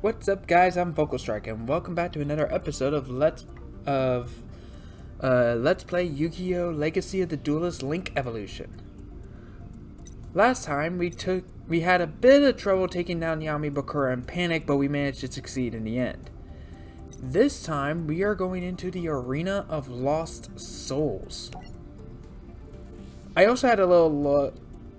What's up, guys? I'm Vocal Strike, and welcome back to another episode of Let's Play Yu-Gi-Oh! Legacy of the Duelist Link Evolution. Last time we had a bit of trouble taking down Yami Bakura and Panic, but we managed to succeed in the end. This time we are going into the Arena of Lost Souls. I also had a little look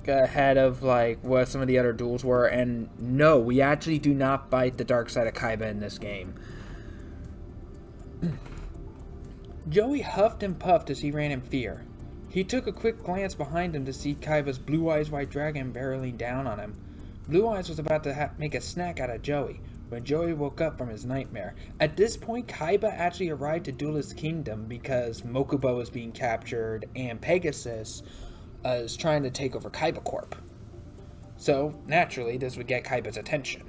ahead of like what some of the other duels were, and no, we actually do not fight the dark side of Kaiba in this game. Joey huffed and puffed as he ran in fear. He took a quick glance behind him to see Kaiba's Blue Eyes White Dragon barreling down on him. Blue Eyes was about to make a snack out of Joey when Joey woke up from his nightmare. At this point, Kaiba actually arrived to Duelist Kingdom because Mokuba was being captured and Pegasus is trying to take over Kaiba Corp. So, naturally, this would get Kaiba's attention.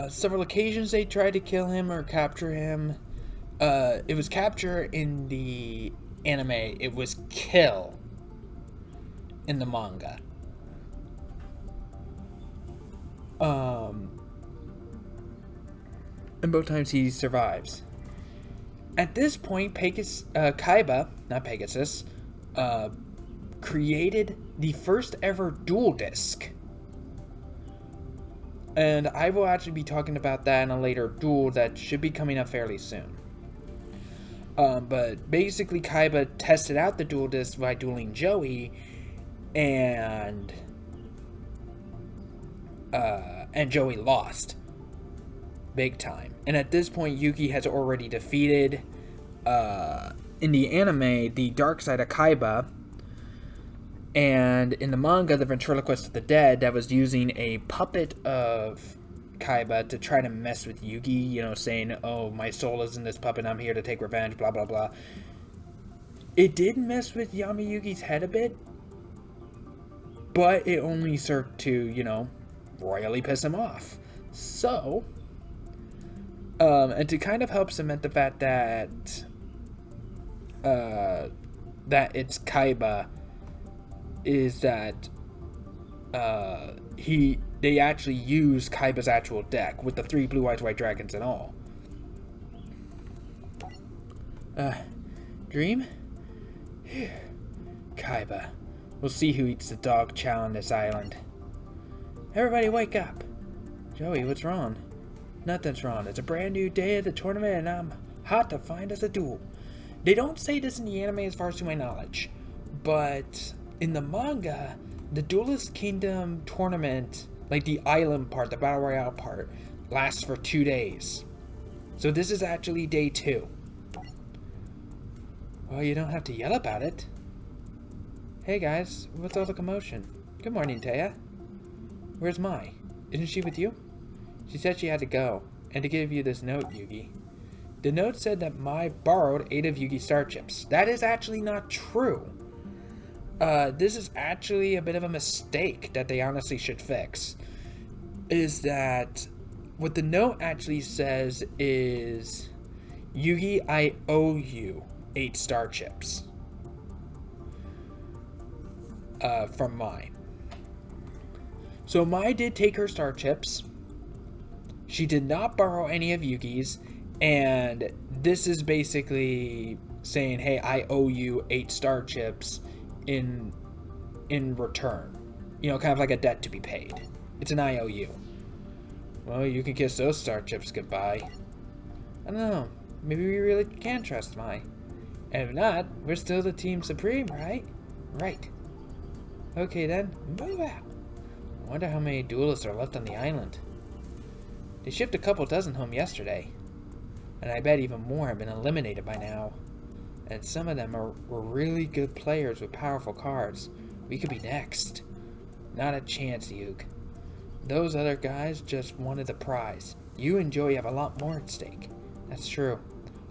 Several occasions they tried to kill him or capture him. It was capture in the anime. It was kill in the manga. And both times he survives. At this point, Kaiba, not Pegasus, created the first ever dual disc. And I will actually be talking about that in a later duel that should be coming up fairly soon. But basically Kaiba tested out the dual disc by dueling Joey, and Joey lost. Big time. And at this point, Yugi has already defeated, in the anime, the dark side of Kaiba, and in the manga, the ventriloquist of the dead that was using a puppet of Kaiba to try to mess with Yugi, you know, saying, oh, my soul is in this puppet, I'm here to take revenge, blah, blah, blah. It did mess with Yami Yugi's head a bit, but it only served to, you know, royally piss him off. So, and to kind of help cement the fact that it's Kaiba, is that they actually use Kaiba's actual deck with the 3 Blue Eyes White Dragons and all. Dream? Kaiba. We'll see who eats the dog chow on this island. Everybody wake up. Joey, what's wrong? Nothing's wrong. It's a brand new day of the tournament and I'm hot to find us a duel. They don't say this in the anime as far as to my knowledge, but in the manga, the Duelist Kingdom tournament, like the island part, the Battle Royale part, lasts for 2 days. So this is actually day 2. Well, you don't have to yell about it. Hey guys, what's all the commotion? Good morning, Taya. Where's Mai? Isn't she with you? She said she had to go, and to give you this note, Yugi. The note said that Mai borrowed 8 of Yugi's star chips. That is actually not true. This is actually a bit of a mistake that they honestly should fix. Is that what the note actually says is, Yugi, I owe you 8 star chips. From Mai. So Mai did take her star chips. She did not borrow any of Yugi's, and this is basically saying, hey, I owe you 8 star chips in return. You know, kind of like a debt to be paid. It's an IOU. Well, you can kiss those star chips goodbye. I don't know. Maybe we really can trust Mai. And if not, we're still the team supreme, right? Right. Okay then, move out. I wonder how many duelists are left on the island. They shipped a couple dozen home yesterday. And I bet even more have been eliminated by now. And some of them were really good players with powerful cards. We could be next. Not a chance, Yug. Those other guys just wanted the prize. You and Joey have a lot more at stake. That's true.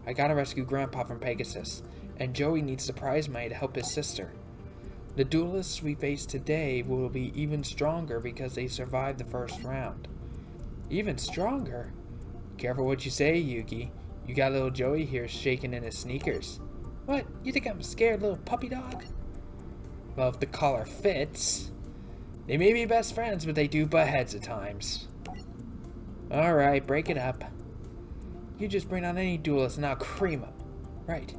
I gotta rescue Grandpa from Pegasus, and Joey needs the prize money to help his sister. The duelists we face today will be even stronger because they survived the first round. Even stronger? Careful what you say, Yugi. You got little Joey here shaking in his sneakers. What? You think I'm a scared little puppy dog? Well, if the collar fits. They may be best friends, but they do butt heads at times. Alright, break it up. You just bring on any duelist and I'll cream him. Right.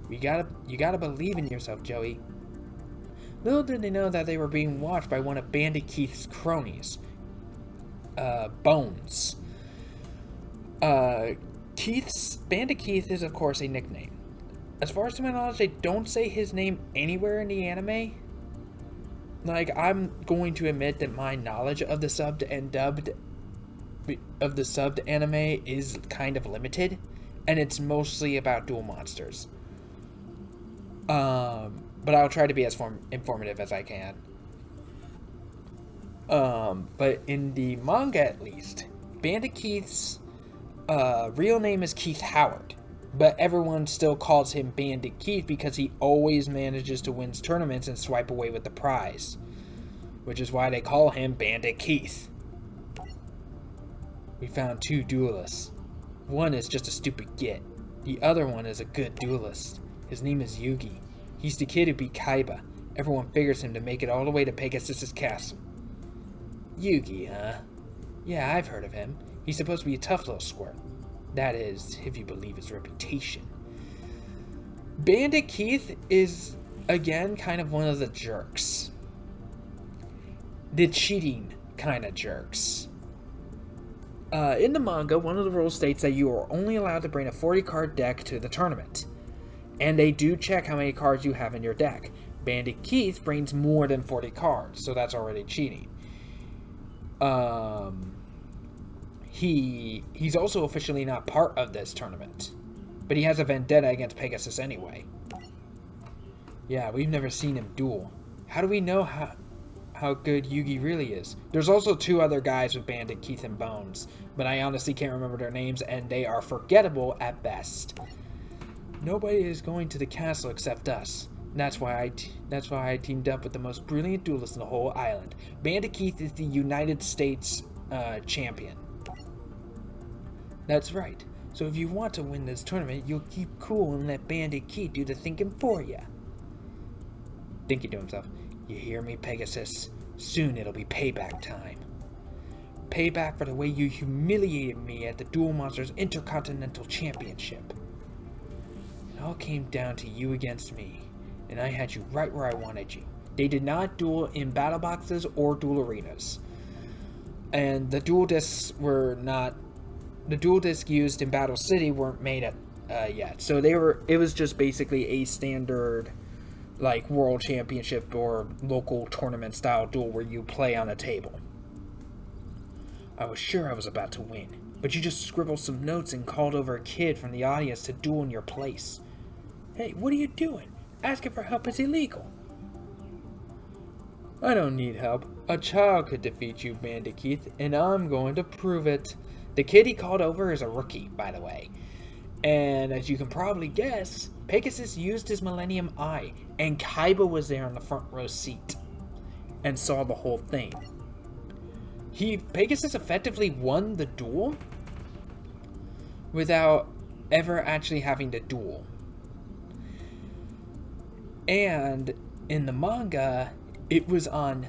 You gotta believe in yourself, Joey. Little did they know that they were being watched by one of Bandit Keith's cronies. Bones. Bandit Keith is, of course, a nickname. As far as to my knowledge, they don't say his name anywhere in the anime. Like, I'm going to admit that my knowledge of the subbed anime is kind of limited, and it's mostly about duel monsters. But I'll try to be as informative as I can. But in the manga, at least, Bandit Keith's real name is Keith Howard, but everyone still calls him Bandit Keith because he always manages to win tournaments and swipe away with the prize, which is why they call him Bandit Keith. We found 2 duelists. One is just a stupid git. The other one is a good duelist. His name is Yugi. He's the kid who beat Kaiba. Everyone figures him to make it all the way to Pegasus' castle. Yugi, huh? Yeah, I've heard of him. He's supposed to be a tough little squirt. That is, if you believe his reputation. Bandit Keith is, again, kind of one of the jerks. The cheating kind of jerks. In the manga, one of the rules states that you are only allowed to bring a 40-card deck to the tournament. And they do check how many cards you have in your deck. Bandit Keith brings more than 40 cards, so that's already cheating. He's also officially not part of this tournament. But he has a vendetta against Pegasus anyway. Yeah, we've never seen him duel. How do we know how good Yugi really is? There's also 2 other guys with Bandit Keith and Bones, but I honestly can't remember their names, and they are forgettable at best. Nobody is going to the castle except us. That's why I teamed up with the most brilliant duelist in the whole island. Bandit Keith is the United States champion. That's right. So if you want to win this tournament, you'll keep cool and let Bandit Keith do the thinking for you. Thinking to himself, you hear me, Pegasus? Soon it'll be payback time. Payback for the way you humiliated me at the Duel Monsters Intercontinental Championship. It all came down to you against me, and I had you right where I wanted you. They did not duel in battle boxes or duel arenas. And the duel discs used in Battle City weren't made yet. So it was just basically a standard like world championship or local tournament style duel where you play on a table. I was sure I was about to win, but you just scribbled some notes and called over a kid from the audience to duel in your place. Hey, what are you doing? Asking for help is illegal. I don't need help. A child could defeat you, Bandit Keith, and I'm going to prove it. The kid he called over is a rookie, by the way. And as you can probably guess, Pegasus used his Millennium Eye, and Kaiba was there on the front row seat and saw the whole thing. Pegasus effectively won the duel without ever actually having to duel. And in the manga, it was on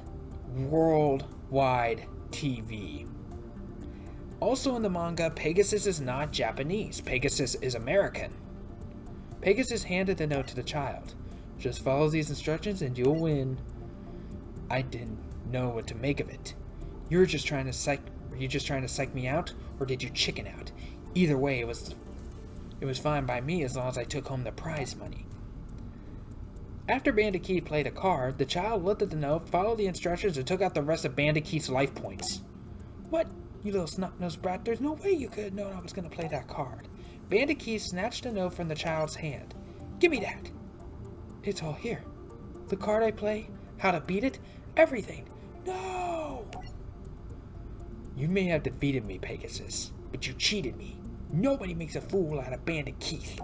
worldwide TV. Also in the manga, Pegasus is not Japanese. Pegasus is American. Pegasus handed the note to the child. Just follow these instructions and you'll win. I didn't know what to make of it. Were you just trying to psych me out, or did you chicken out? Either way, it was fine by me as long as I took home the prize money. After Bandit Keith played a card, the child looked at the note, followed the instructions, and took out the rest of Bandit Keith's life points. What? You little snot-nosed brat, there's no way you could have known I was going to play that card. Bandit Keith snatched the note from the child's hand. Give me that. It's all here. The card I play, how to beat it, everything. No! You may have defeated me, Pegasus, but you cheated me. Nobody makes a fool out of Bandit Keith.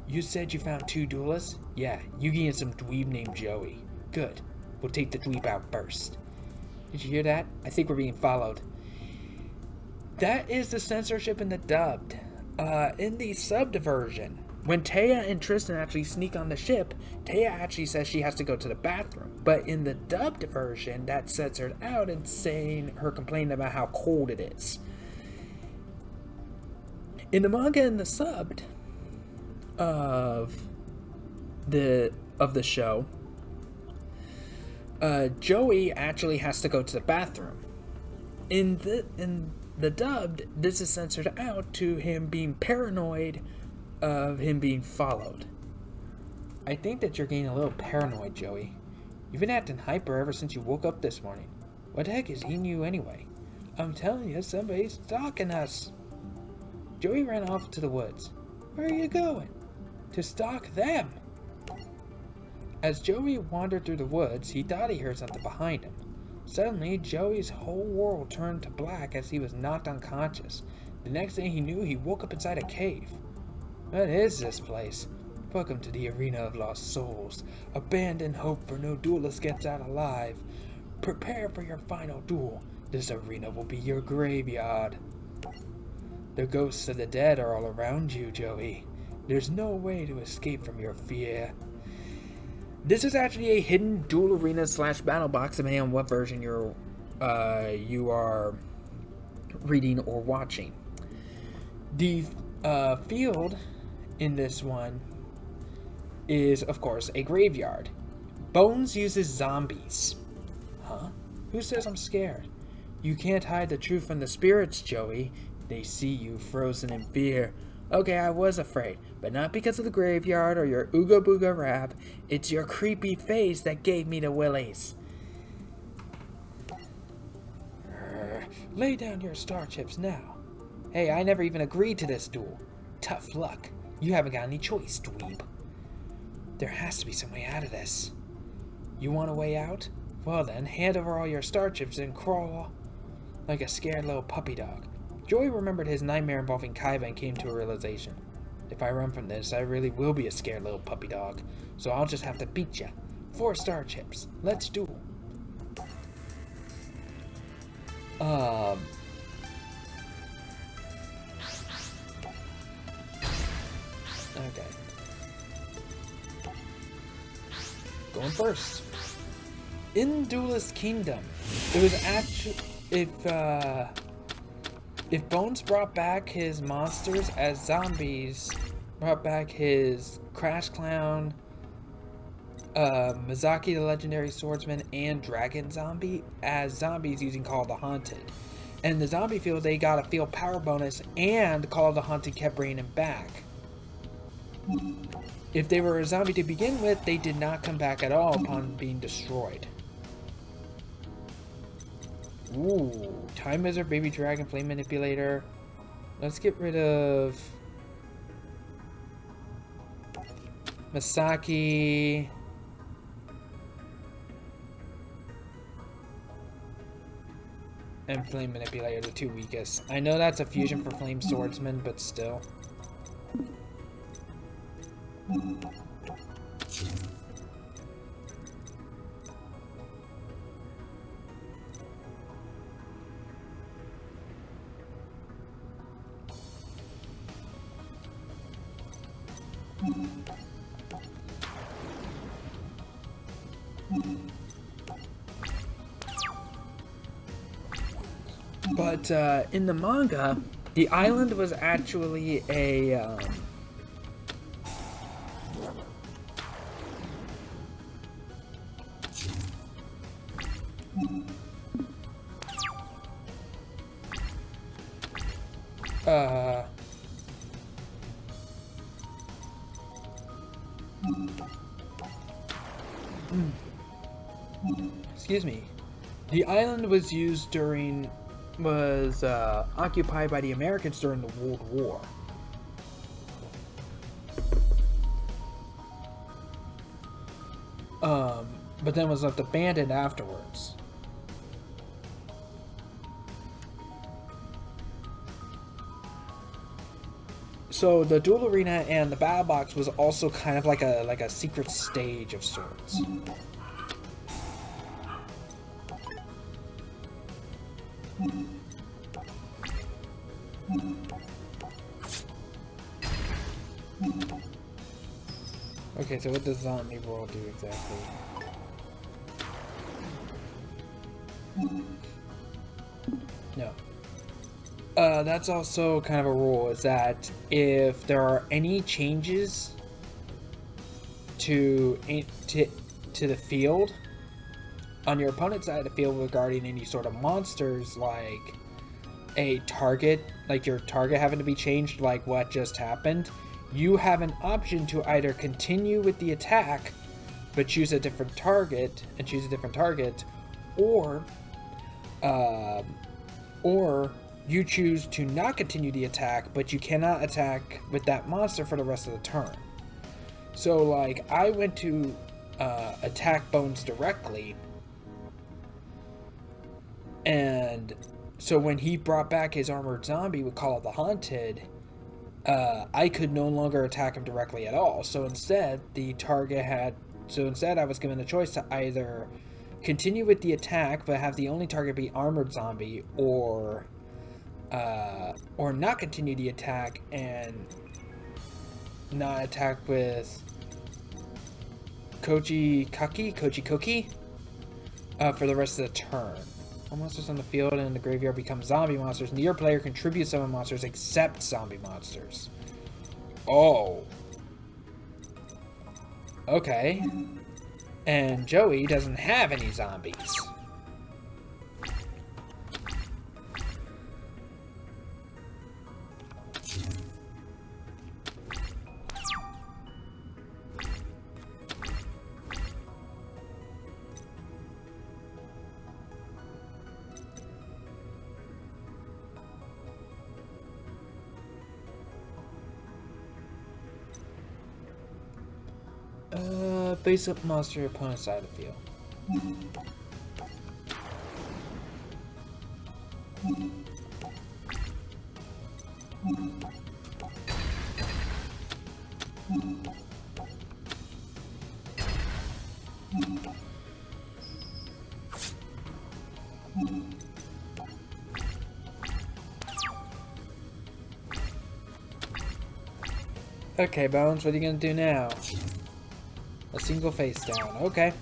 You said you found 2 duelists? Yeah, Yugi and some dweeb named Joey. Good. We'll take the dweeb out first. Did you hear that? I think we're being followed. That is the censorship in the dubbed. In the subbed version, When Taya and Tristan actually sneak on the ship, Taya actually says she has to go to the bathroom. But in the dubbed version, that sets her out and saying her complaining about how cold it is. In the manga and the subbed of the show, Joey actually has to go to the bathroom. In the dubbed, this is censored out to him being paranoid of him being followed. I think that you're getting a little paranoid, Joey. You've been acting hyper ever since you woke up this morning. What the heck is eating you anyway? I'm telling you, somebody's stalking us. Joey ran off to the woods. Where are you going? To stalk them. As Joey wandered through the woods, he thought he heard something behind him. Suddenly, Joey's whole world turned to black as he was knocked unconscious. The next thing he knew, he woke up inside a cave. What is this place? Welcome to the arena of lost souls. Abandon hope, for no duelist gets out alive. Prepare for your final duel. This arena will be your graveyard. The ghosts of the dead are all around you, Joey. There's no way to escape from your fear. This is actually a hidden duel arena / battle box, depending on what version you are reading or watching. The field in this one is, of course, a graveyard. Bones uses zombies. Huh? Who says I'm scared? You can't hide the truth from the spirits, Joey. They see you frozen in fear. Okay, I was afraid, but not because of the graveyard or your ooga booga rap. It's your creepy face that gave me the willies. Lay down your star chips now. Hey, I never even agreed to this duel. Tough luck. You haven't got any choice, dweeb. There has to be some way out of this. You want a way out? Well then, hand over all your star chips and crawl like a scared little puppy dog. Joey remembered his nightmare involving Kaiba and came to a realization. If I run from this, I really will be a scared little puppy dog. So I'll just have to beat ya. 4 star chips. Let's duel. Okay. Going first. In Duelist Kingdom, it was actually if Bones brought back his monsters as zombies, brought back his Crash Clown, Mizaki the Legendary Swordsman, and Dragon Zombie as zombies using Call of the Haunted. And in the zombie field, they got a field power bonus, and Call of the Haunted kept bringing him back. If they were a zombie to begin with, they did not come back at all upon being destroyed. Ooh, Time Wizard, Baby Dragon, Flame Manipulator. Let's get rid of Masaki. And Flame Manipulator, the 2 weakest. I know that's a fusion for Flame Swordsman, but still. But in the manga, the island was actually a excuse me. The island was used was occupied by the Americans during the World War. But then was left abandoned afterwards. So the duel arena and the battle box was also kind of like a secret stage of sorts. Okay, so what does zombie roll do exactly? No. That's also kind of a rule, is that if there are any changes to the field on your opponent's side of the field regarding any sort of monsters, like a target, like your target having to be changed, like what just happened, you have an option to either continue with the attack but choose a different target, or um, or you choose to not continue the attack, but you cannot attack with that monster for the rest of the turn. So, like, I went to attack Bones directly, and so when he brought back his armored zombie with Call of the Haunted, I could no longer attack him directly at all. So instead, I was given the choice to either continue with the attack but have the only target be armored zombie, or not continue the attack and not attack with Koji Koki for the rest of the turn. All monsters on the field and in the graveyard become zombie monsters. Neither player contributes summon monsters except zombie monsters. Oh. Okay. And Joey doesn't have any zombies. Face up monster your opponent's side of the field. Okay, Bones, what are you gonna do now? A single face down. Okay.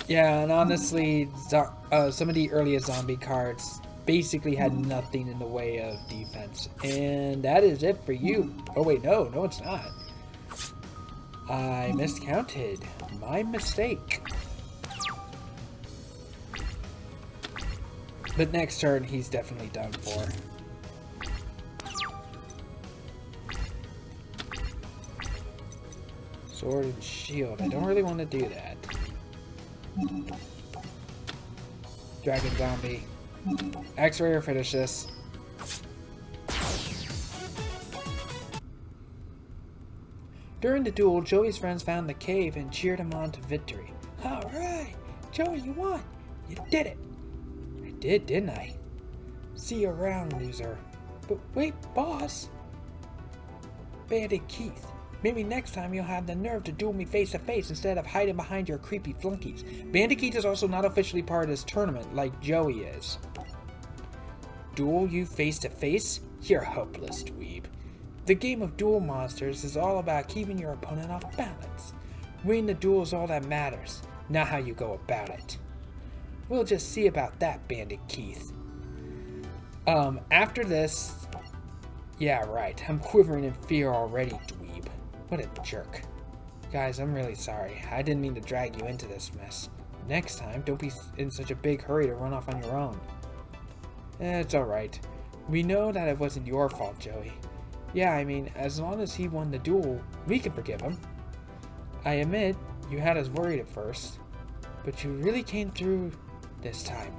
Yeah, and honestly, some of the earliest zombie cards basically had nothing in the way of defense. And that is it for you. Oh wait, no, it's not. I miscounted. My mistake. But next turn, he's definitely done for. Sword and shield. I don't really want to do that. Dragon zombie. X-ray or finish this. During the duel, Joey's friends found the cave and cheered him on to victory. Alright! Joey, you won! You did it! I did, didn't I? See you around, loser. But wait, boss! Bandit Keith, maybe next time you'll have the nerve to duel me face to face instead of hiding behind your creepy flunkies. Bandit Keith is also not officially part of this tournament like Joey is. Duel you face to face? You're hopeless, dweeb. The game of Duel Monsters is all about keeping your opponent off balance. Winning the duel is all that matters, not how you go about it. We'll just see about that, Bandit Keith. After this... Yeah, right. I'm quivering in fear already, dweeb. What a jerk. Guys, I'm really sorry. I didn't mean to drag you into this mess. Next time, don't be in such a big hurry to run off on your own. It's alright. We know that it wasn't your fault, Joey. Yeah, I mean, as long as he won the duel, we can forgive him. I admit, you had us worried at first, but you really came through this time.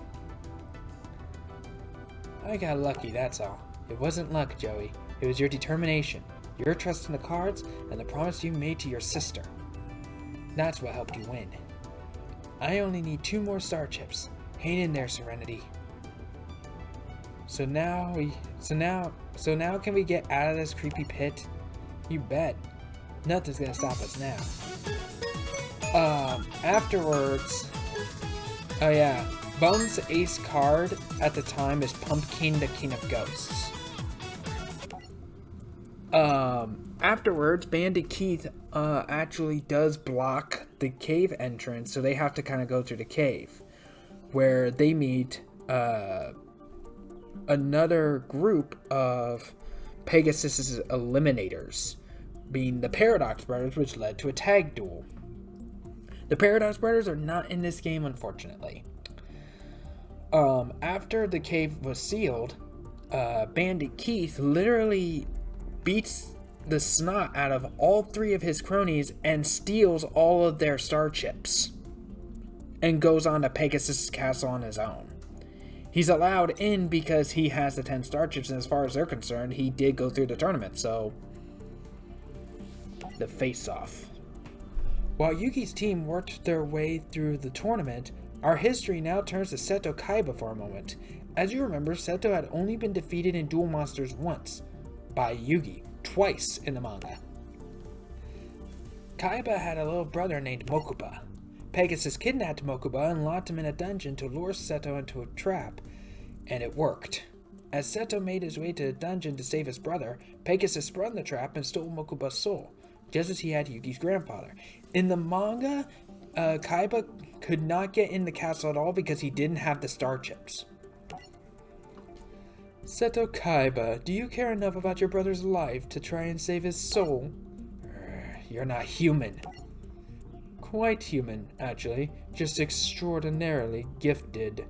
I got lucky, that's all. It wasn't luck, Joey. It was your determination, your trust in the cards, and the promise you made to your sister. That's what helped you win. I only need 2 more star chips. Hang in there, Serenity. So now can we get out of this creepy pit? You bet. Nothing's gonna stop us now. Afterwards... Oh yeah, Bones' ace card at the time is Pumpkin, the King of Ghosts. Afterwards, Bandit Keith actually does block the cave entrance, so they have to kind of go through the cave, where they meet another group of Pegasus's eliminators, being the Paradox Brothers, which led to a tag duel. The Paradox Brothers are not in this game, unfortunately. After the cave was sealed, Bandit Keith literally beats the snot out of all three of his cronies and steals all of their star chips and goes on to Pegasus' castle on his own. He's allowed in because he has the 10 star chips, and as far as they're concerned, he did go through the tournament, so the face-off. While Yugi's team worked their way through the tournament, our history now turns to Seto Kaiba for a moment. As you remember, Seto had only been defeated in Duel Monsters once, by Yugi, twice in the manga. Kaiba had a little brother named Mokuba. Pegasus kidnapped Mokuba and locked him in a dungeon to lure Seto into a trap, and it worked. As Seto made his way to the dungeon to save his brother, Pegasus sprung the trap and stole Mokuba's soul, just as he had Yugi's grandfather. In the manga, Kaiba could not get in the castle at all because he didn't have the star chips. Seto Kaiba, do you care enough about your brother's life to try and save his soul? You're not human. Quite human, actually. Just extraordinarily gifted.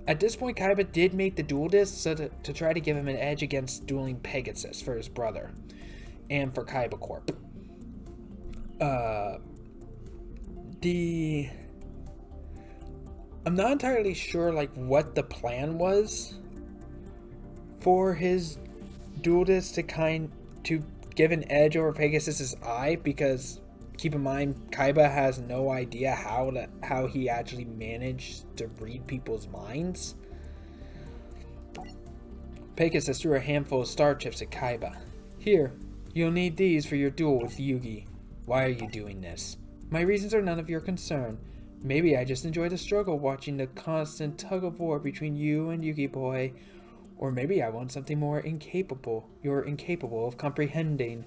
At this point, Kaiba did make the duel disc so to try to give him an edge against dueling Pegasus for his brother. And for Kaiba Corp. I'm not entirely sure, what the plan was for his duel disc to give an edge over Pegasus's eye, because keep in mind, Kaiba has no idea how he actually managed to read people's minds. Pegasus threw a handful of star chips at Kaiba. Here, you'll need these for your duel with Yugi. Why are you doing this? My reasons are none of your concern. Maybe I just enjoy the struggle watching the constant tug of war between you and Yugi boy. Or maybe I want something more incapable. You're incapable of comprehending.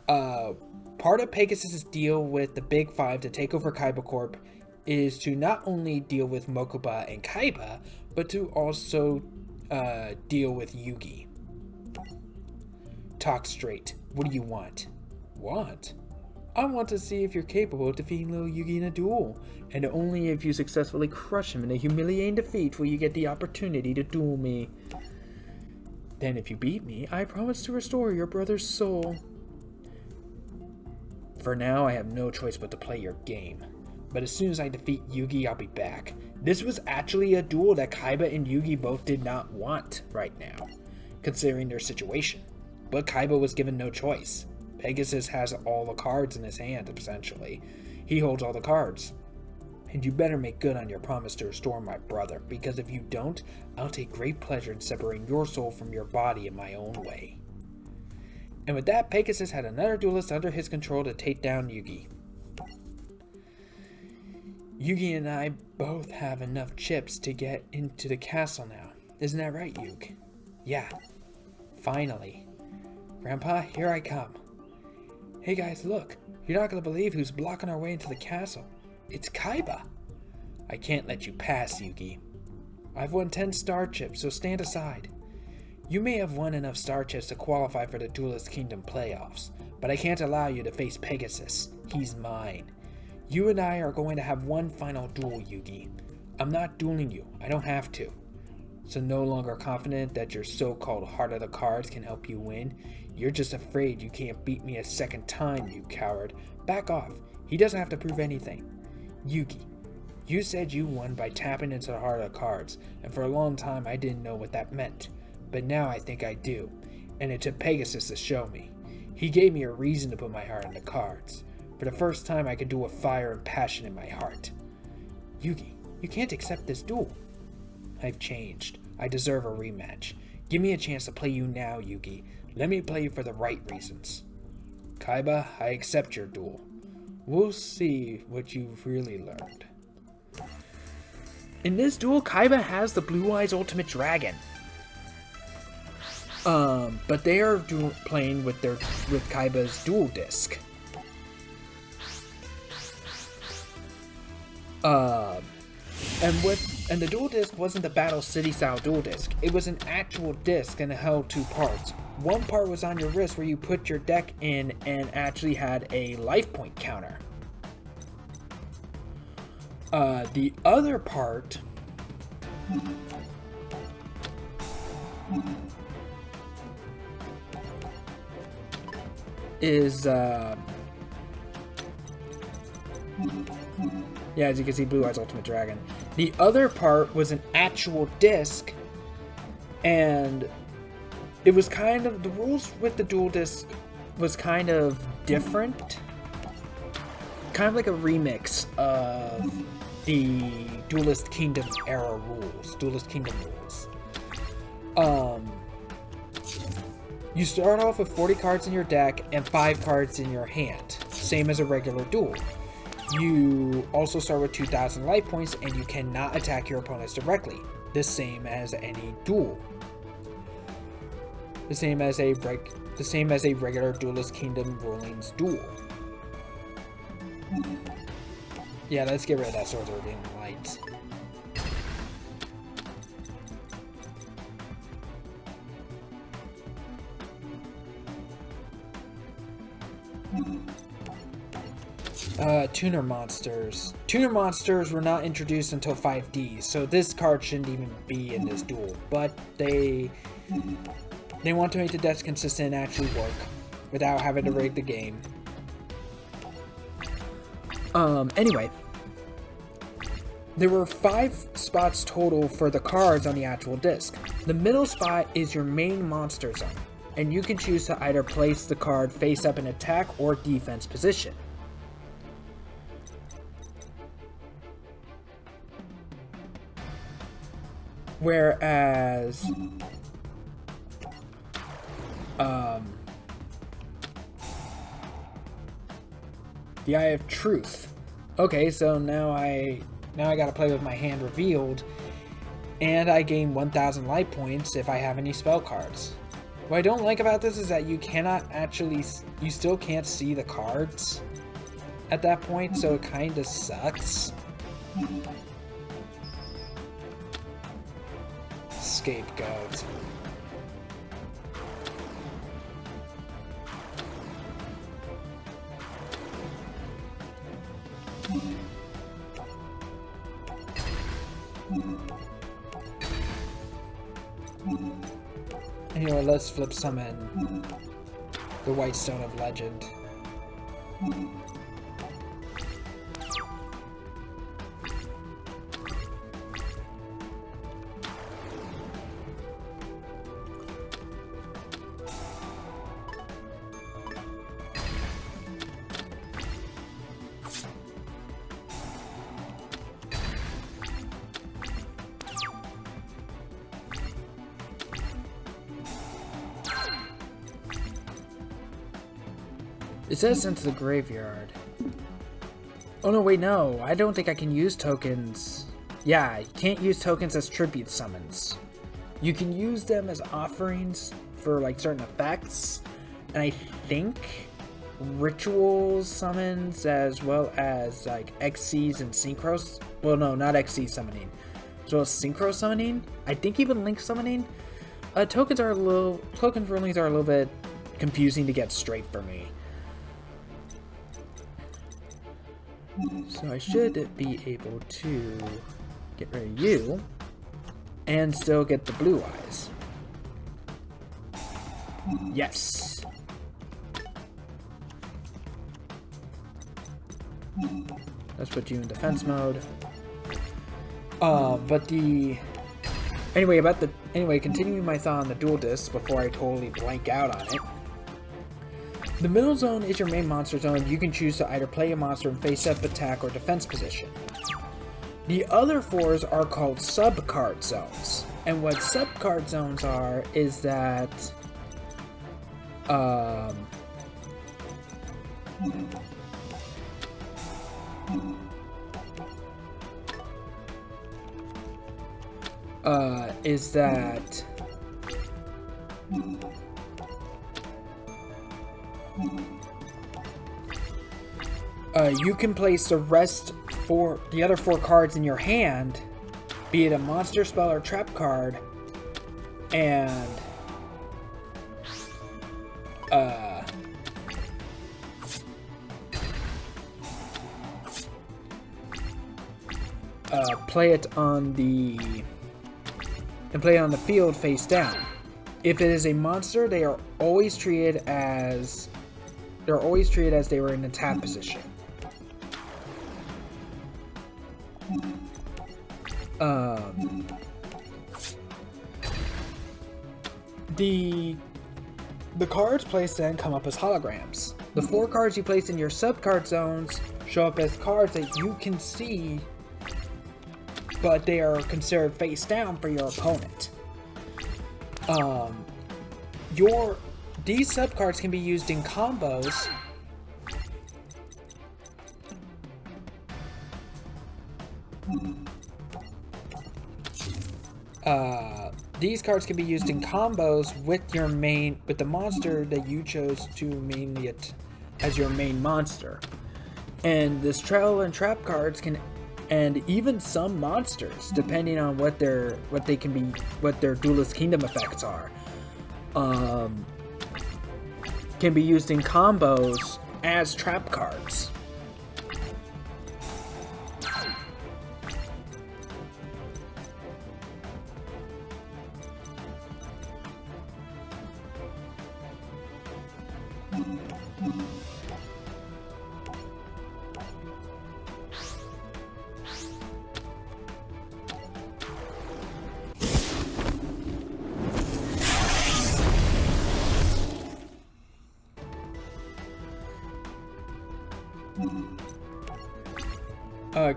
Part of Pegasus' deal with the Big Five to take over Kaiba Corp is to not only deal with Mokuba and Kaiba, but to also deal with Yugi. Talk straight. What do you want? Want? I want to see if you're capable of defeating little Yugi in a duel, and only if you successfully crush him in a humiliating defeat will you get the opportunity to duel me. Then if you beat me, I promise to restore your brother's soul. For now, I have no choice but to play your game. But as soon as I defeat Yugi, I'll be back. This was actually a duel that Kaiba and Yugi both did not want right now, considering their situation. But Kaiba was given no choice. Pegasus has all the cards in his hand, essentially. He holds all the cards. And you better make good on your promise to restore my brother, because if you don't, I'll take great pleasure in separating your soul from your body in my own way. And with that, Pegasus had another duelist under his control to take down Yugi. Yugi and I both have enough chips to get into the castle now. Isn't that right, Yugi? Yeah. Finally. Grandpa, here I come. Hey guys, look. You're not going to believe who's blocking our way into the castle. It's Kaiba. I can't let you pass, Yugi. I've won 10 star chips, so stand aside. You may have won enough star chips to qualify for the Duelist Kingdom playoffs, but I can't allow you to face Pegasus. He's mine. You and I are going to have one final duel, Yugi. I'm not dueling you. I don't have to. So no longer confident that your so-called heart of the cards can help you win? You're just afraid you can't beat me a second time, you coward. Back off. He doesn't have to prove anything. Yugi, you said you won by tapping into the heart of the cards, and for a long time I didn't know what that meant. But now I think I do, and it took Pegasus to show me. He gave me a reason to put my heart in the cards. For the first time I could do a fire and passion in my heart. Yugi, you can't accept this duel. I've changed. I deserve a rematch. Give me a chance to play you now, Yugi. Let me play you for the right reasons. Kaiba, I accept your duel. We'll see what you've really learned. In this duel, Kaiba has the Blue Eyes Ultimate Dragon. But they are playing with Kaiba's Duel Disc. And the Duel Disc wasn't the Battle City style Duel Disc. It was an actual disc and it held two parts. One part was on your wrist where you put your deck in and actually had a life point counter. The other part is yeah, as you can see, Blue Eyes Ultimate Dragon. The other part was an actual disc, and it was kind of, the rules with the Duel Disc was kind of different. Kind of like a remix of the Duelist Kingdom era rules, Duelist Kingdom rules. You start off with 40 cards in your deck and 5 cards in your hand, same as a regular duel. You also start with 2,000 life points and you cannot attack your opponents directly, the same as any duel. The same as a regular Duelist Kingdom rulings duel. Yeah, let's get rid of that Swords of Radiant Light. Tuner Monsters. Tuner Monsters were not introduced until 5D, so this card shouldn't even be in this duel. But they want to make the decks consistent and actually work without having to rig the game. Anyway, there were 5 spots total for the cards on the actual disc. The middle spot is your main monster zone, and you can choose to either place the card face up in attack or defense position. Whereas the Eye of Truth. Okay, so now I gotta play with my hand revealed, and I gain 1,000 life points if I have any spell cards. What I don't like about this is that you still can't see the cards at that point, so it kinda sucks. Scapegoat. Anyway, let's flip summon the White Stone of Legend. It says sent to the graveyard. Oh no, wait, no. I don't think I can use tokens. Yeah, you can't use tokens as tribute summons. You can use them as offerings for like certain effects. And I think ritual summons as well as like XCs and synchros. Well, no, not XC summoning. As well as synchro summoning. I think even link summoning. Tokens rulings are a little bit confusing to get straight for me. So I should be able to get rid of you and still get the Blue Eyes. Yes. Let's put you in defense mode. Anyway, continuing my thought on the Duel Disc before I totally blank out on it. The middle zone is your main monster zone. You can choose to either play a monster in face-up, attack, or defense position. The other 4s are called sub-card zones. And what sub-card zones are is that is that you can place the other 4 cards in your hand, be it a monster, spell, or trap card, and play it on the field face down. If it is a monster, they are always treated as they were in attack position. The cards placed then come up as holograms. The 4 cards you place in your sub-card zones show up as cards that you can see, but they are considered face down for your opponent. These sub-cards can be used in combos. These cards can be used in combos with the monster that you chose to mainly as your main monster. And this travel and trap cards can, and even some monsters, depending on what their Duelist Kingdom effects are, can be used in combos as trap cards.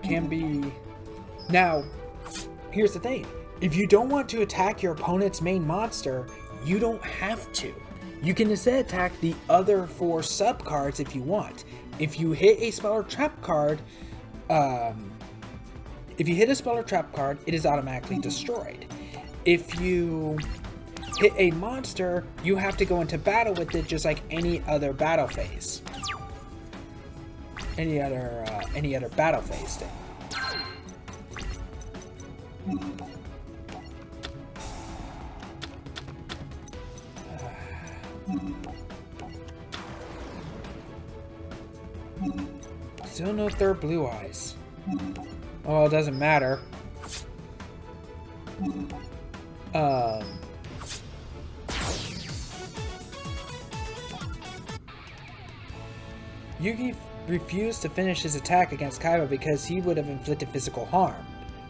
Can be... Now, here's the thing. If you don't want to attack your opponent's main monster, you don't have to. You can instead attack the other 4 sub cards if you want. If you hit a spell or trap card, it is automatically destroyed. If you hit a monster, you have to go into battle with it just like any other battle phase. Any other battle phase thing. Still no third blue eyes. Oh, it doesn't matter. Yugi refused to finish his attack against Kaiba because he would have inflicted physical harm.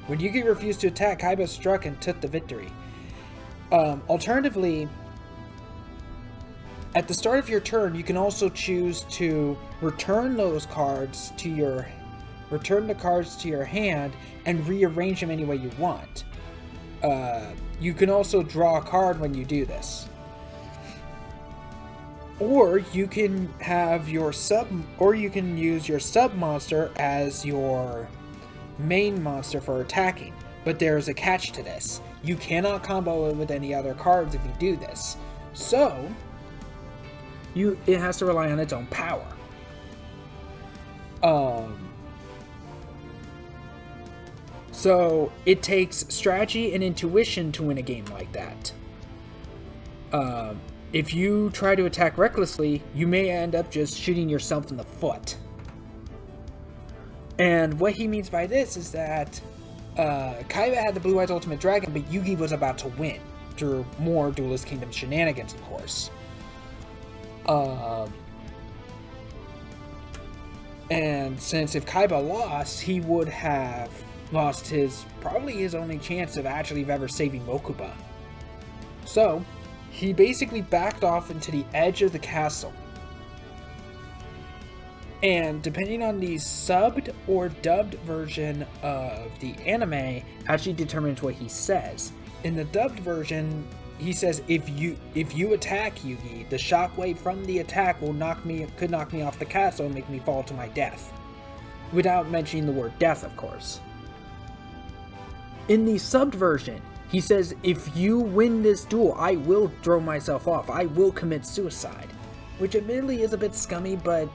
When Yugi refused to attack, Kaiba struck and took the victory. Alternatively, at the start of your turn, you can also choose to return the cards to your hand and rearrange them any way you want. You can also draw a card when you do this. Or you can use your sub monster as your main monster for attacking. But there's a catch to this. You cannot combo it with any other cards if you do this. So it has to rely on its own power. So it takes strategy and intuition to win a game like that. If you try to attack recklessly, you may end up just shooting yourself in the foot. And what he means by this is that Kaiba had the Blue Eyes Ultimate Dragon, but Yugi was about to win through more Duelist Kingdom shenanigans, of course. And since if Kaiba lost, he would have lost probably his only chance of actually ever saving Mokuba. So he basically backed off into the edge of the castle. And depending on the subbed or dubbed version of the anime, actually determines what he says. In the dubbed version, he says if you attack Yugi, the shockwave from the attack could knock me off the castle and make me fall to my death. Without mentioning the word death, of course. In the subbed version, he says, if you win this duel, I will throw myself off. I will commit suicide. Which admittedly is a bit scummy, but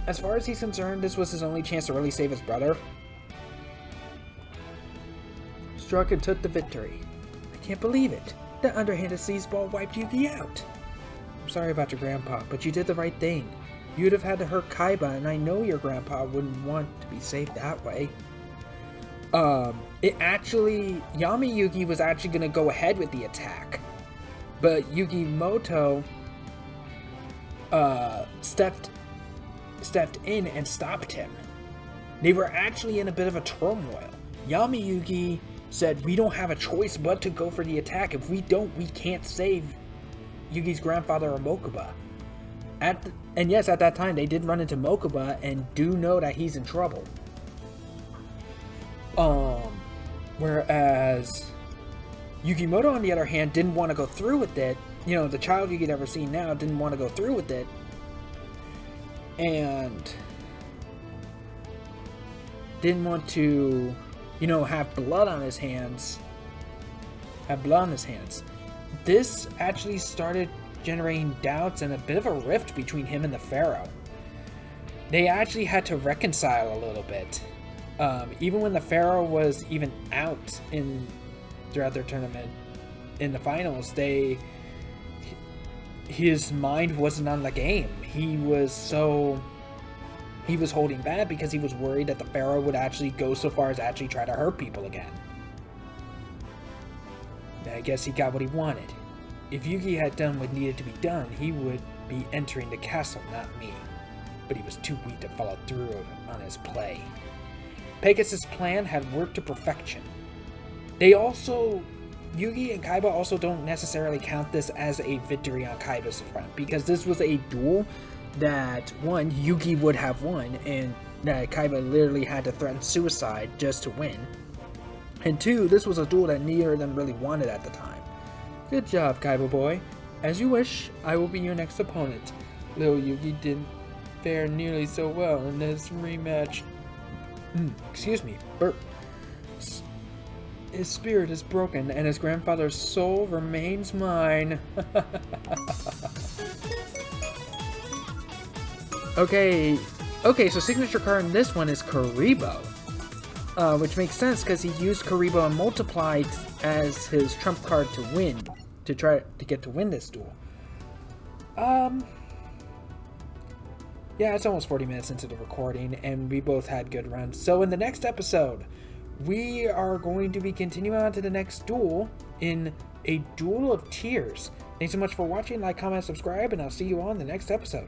as far as he's concerned, this was his only chance to really save his brother. Struck and took the victory. I can't believe it. That underhanded sleazeball wiped Yugi out. I'm sorry about your grandpa, but you did the right thing. You'd have had to hurt Kaiba, and I know your grandpa wouldn't want to be saved that way. Yami Yugi was actually going to go ahead with the attack. But Yugimoto, stepped in and stopped him. They were actually in a bit of a turmoil. Yami Yugi said, we don't have a choice but to go for the attack. If we don't, we can't save Yugi's grandfather or Mokuba. And yes, at that time, they did run into Mokuba and do know that he's in trouble. Whereas Yugimoto, on the other hand, didn't want to go through with it. You know, the child Yugi that we're seeing now didn't want to go through with it. And didn't want to, have blood on his hands. This actually started generating doubts and a bit of a rift between him and the Pharaoh. They actually had to reconcile a little bit. Even when the Pharaoh was even out throughout their tournament, in the finals, his mind wasn't on the game. He was holding back because he was worried that the Pharaoh would actually go so far as actually try to hurt people again. I guess he got what he wanted. If Yugi had done what needed to be done, he would be entering the castle, not me. But he was too weak to follow through on his play. Pegasus' plan had worked to perfection. Yugi and Kaiba also don't necessarily count this as a victory on Kaiba's front, because this was a duel that, one, Yugi would have won, and that Kaiba literally had to threaten suicide just to win. And two, this was a duel that neither of them really wanted at the time. Good job, Kaiba boy. As you wish, I will be your next opponent. Little Yugi didn't fare nearly so well in this rematch. Excuse me, burp. His spirit is broken, and his grandfather's soul remains mine. Okay, so signature card in this one is Karibo. Which makes sense because he used Karibo and multiplied as his trump card to win. To try to get to win this duel. Yeah, it's almost 40 minutes into the recording, and we both had good runs. So in the next episode, we are going to be continuing on to the next duel in a Duel of Tears. Thanks so much for watching. Like, comment, subscribe, and I'll see you on the next episode.